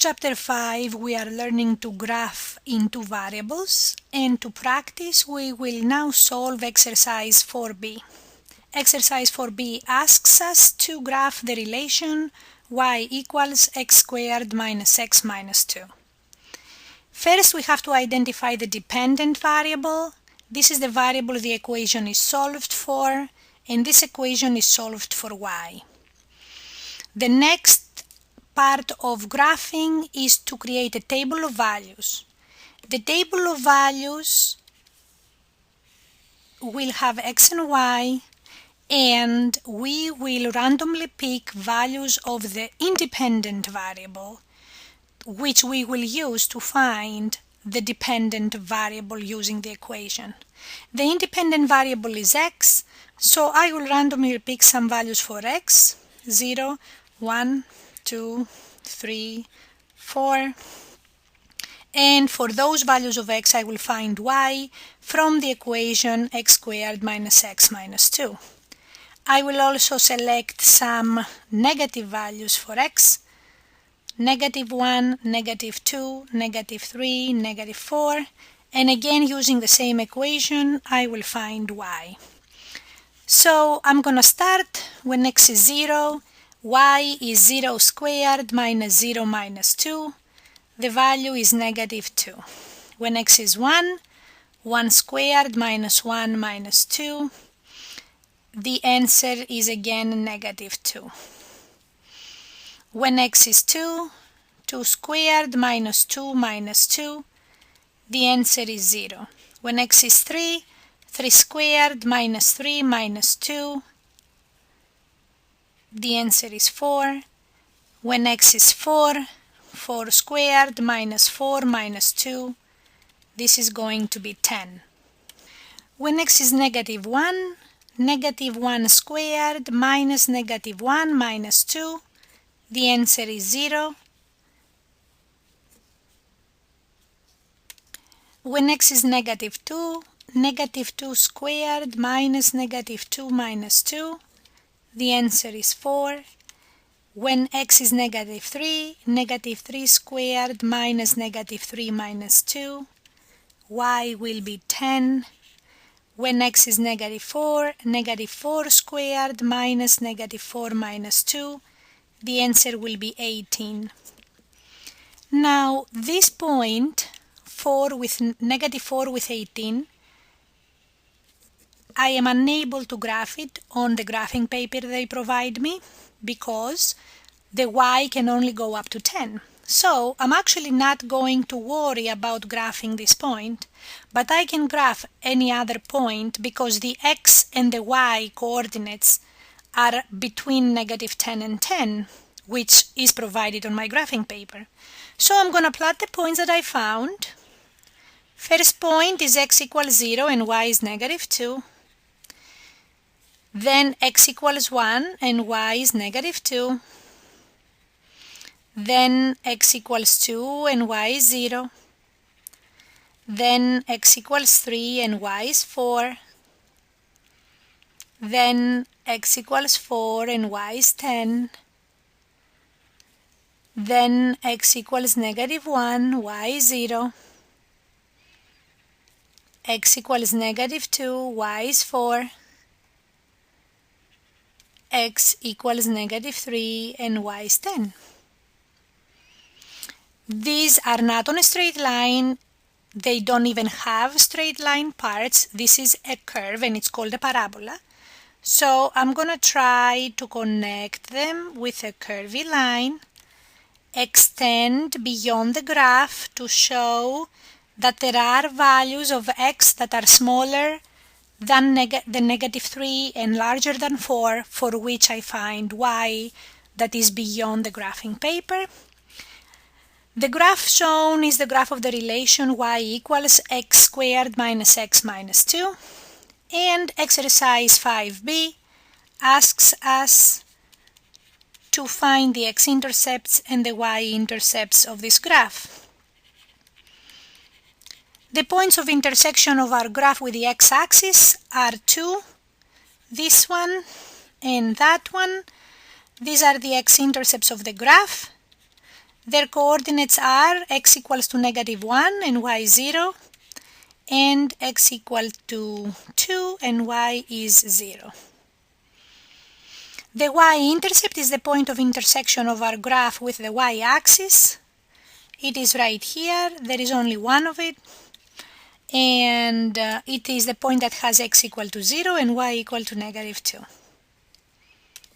chapter 5 we are learning to graph in two variables, and to practice we will now solve exercise 4b. Exercise 4b asks us to graph the relation y equals x squared minus x minus 2. First we have to identify the dependent variable. This is the variable the equation is solved for, and this equation is solved for y. The next part of graphing is to create a table of values. The table of values will have x and y, and we will randomly pick values of the independent variable, which we will use to find the dependent variable using the equation. The independent variable is x, so I will randomly pick some values for x, 0, 1, 2, 3, 4, and for those values of x I will find y from the equation x squared minus x minus 2. I will also select some negative values for x, negative 1, negative 2, negative 3, negative 4, and again using the same equation I will find y. So I'm gonna start when x is 0. Y is 0 squared minus 0 minus 2. The value is negative 2. When x is 1, 1 squared minus 1 minus 2. The answer is again negative 2. When x is 2, 2 squared minus 2 minus 2. The answer is 0. When x is 3, 3 squared minus 3 minus 2. The answer is 4. When x is 4, 4 squared minus 4 minus 2, this is going to be 10. When x is negative 1, negative 1 squared minus negative 1 minus 2, the answer is 0. When x is negative 2, negative 2 squared minus negative 2 minus 2, the answer is 4. When x is negative 3, negative 3 squared minus negative 3 minus 2, y will be 10. When x is negative 4, negative 4 squared minus negative 4 minus 2, the answer will be 18. Now this point, negative 4 with 18, I am unable to graph it on the graphing paper they provide me because the y can only go up to 10. So I'm actually not going to worry about graphing this point, but I can graph any other point because the x and the y coordinates are between negative 10 and 10, which is provided on my graphing paper. So I'm going to plot the points that I found. First point is x equals 0 and y is negative 2. Then x equals 1 and y is negative 2. Then x equals 2 and y is 0. Then x equals 3 and y is 4. Then x equals 4 and y is 10. Then x equals negative 1, y is 0. X equals negative 2, y is 4. X equals negative 3 and y is 10. These are not on a straight line. They don't even have straight line parts. This is a curve and it's called a parabola. So I'm going to try to connect them with a curvy line, extend beyond the graph to show that there are values of x that are smaller than the negative 3 and larger than 4, for which I find y that is beyond the graphing paper. The graph shown is the graph of the relation y equals x squared minus x minus 2, and exercise 5b asks us to find the x-intercepts and the y-intercepts of this graph. The points of intersection of our graph with the x-axis are 2, this one and that one. These are the x-intercepts of the graph. Their coordinates are x equals to -1 and y 0, and x equal to 2 and y is 0. The y-intercept is the point of intersection of our graph with the y-axis. It is right here. There is only one of it. And it is the point that has x equal to 0 and y equal to -2.